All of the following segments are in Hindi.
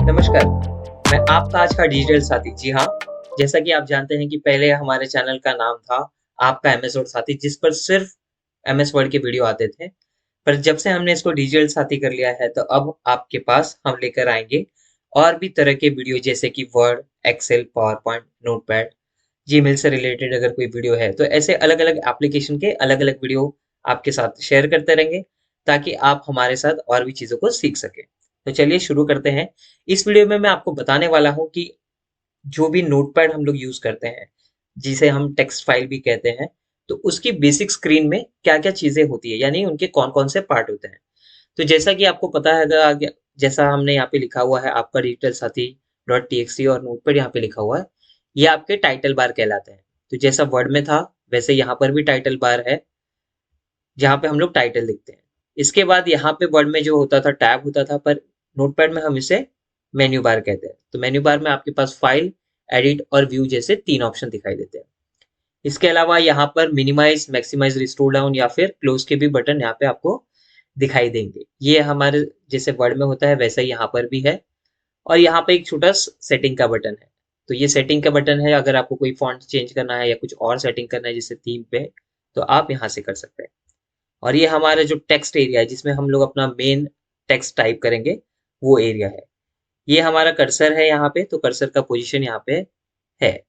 नमस्कार, मैं आपका आज का डिजिटल साथी। जी हाँ, जैसा कि आप जानते हैं कि पहले हमारे चैनल का नाम था आपका एमएस वर्ड साथी, जिस पर सिर्फ एमएस वर्ड के वीडियो आते थे। पर जब से हमने इसको डिजिटल साथी कर लिया है, तो अब आपके पास हम लेकर आएंगे और भी तरह के वीडियो, जैसे कि Word, Excel, PowerPoint, Notepad, Gmail से रिलेटेड अगर कोई वीडियो है, तो ऐसे अलग-अलग एप्लीकेशन के अलग-अलग वीडियो आपके साथ शेयर करते रहेंगे, ताकि आप हमारे साथ और भी चीज़ों को सीख सकें। तो चलिए शुरू करते हैं। इस वीडियो में मैं आपको बताने वाला हूँ कि जो भी नोटपैड हम लोग यूज़ करते हैं, जिसे हम टेक्स्ट फाइल भी कहते हैं, तो उसकी बेसिक स्क्रीन में क्या-क्या चीज़ें होती है, यानी उनके कौन-कौन से पार्ट होते हैं। तो जैसा कि आपको पता है, अगर आगे जैसा हमने यहाँ पे लिखा हुआ है आपका डिजिटल साथी डॉट टीएक्सटी और नोटपैड यहाँ पे लिखा हुआ है, ये आपके टाइटल बार कहलाते हैं। तो जैसा वर्ड में था, वैसे यहाँ पर भी टाइटल बार है, जहाँ पे हम लोग टाइटल लिखते हैं। इसके बाद यहाँ पे वर्ड में जो होता था टैब होता था, पर नोटपैड में हम इसे मेन्यू बार कहते हैं। तो मेन्यू बार में आपके पास फाइल, एडिट और व्यू जैसे 3 ऑप्शन दिखाई देते हैं। इसके अलावा यहाँ पर मिनिमाइज, मैक्सिमाइज, रिस्टोर डाउन या फिर क्लोज के भी बटन यहाँ पे आपको दिखाई देंगे। ये हमारे जैसे वर्ड में होता है, वैसा ही यहाँ पर भी है। और यहाँ पे एक छोटा सेटिंग का बटन है। तो ये सेटिंग का बटन है, अगर आपको कोई फॉन्ट चेंज करना है या कुछ और सेटिंग करना है जैसे थीम पे, तो आप यहाँ से कर सकते हैं। और ये हमारा जो टेक्स्ट एरिया है, जिसमें हम लोग अपना मेन टेक्स्ट टाइप करेंगे, वो एरिया है। ये हमारा कर्सर है यहाँ पे, तो कर्सर का पोजीशन यहाँ पे है।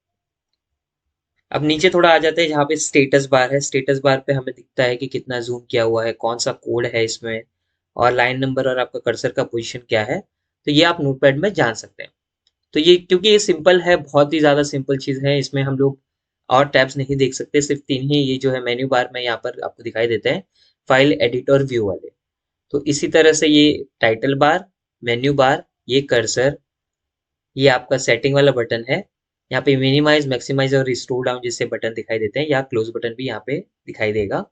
अब नीचे थोड़ा आ जाते हैं, जहाँ पे स्टेटस बार है। स्टेटस बार पे हमें दिखता है कि कितना जूम किया हुआ है, कौन सा कोड है इसमें, और लाइन नंबर और आपका कर्सर का पोजीशन क्या है। तो ये आप नोटपैड में जान सकते हैं। तो ये, क्योंकि ये सिंपल है, बहुत ही ज़्यादा सिंपल चीज़ है, इसमें हम लोग और टैब्स नहीं देख सकते, सिर्फ 3 ही ये जो है मेन्यू बार में यहाँ पर आपको दिखाई देते हैं, फाइल, एडिट और व्यू वाले। तो इसी तरह से ये टाइटल बार, मेन्यू बार, ये कर्सर, ये आपका सेटिंग वाला बटन है। यहाँ पे मिनिमाइज, मैक्सिमाइज और रिस्टोर डाउन जैसे बटन दिखाई देते हैं, या क्लोज बटन भी यहाँ पे दिखाई देगा।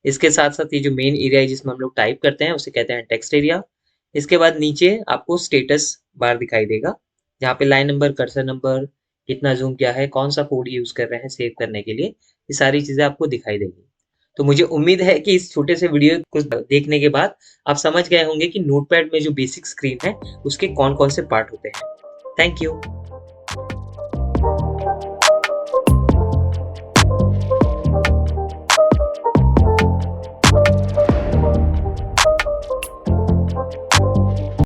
इसके साथ साथ ये जो मेन एरिया है जिसमें हम लोग टाइप करते हैं, उसे कहते हैं टेक्स्ट एरिया। इसके बाद नीचे आपको स्टेटस बार दिखाई देगा, जहाँ पे लाइन नंबर, कर्सर नंबर, कितना जूम किया है, कौन सा कोड यूज कर रहे हैं सेव करने के लिए, ये सारी चीजें आपको दिखाई देंगी। तो मुझे उम्मीद है कि इस छोटे से वीडियो को देखने के बाद आप समझ गए होंगे कि नोटपैड में जो बेसिक स्क्रीन है, उसके कौन कौन से पार्ट होते हैं। Thank you.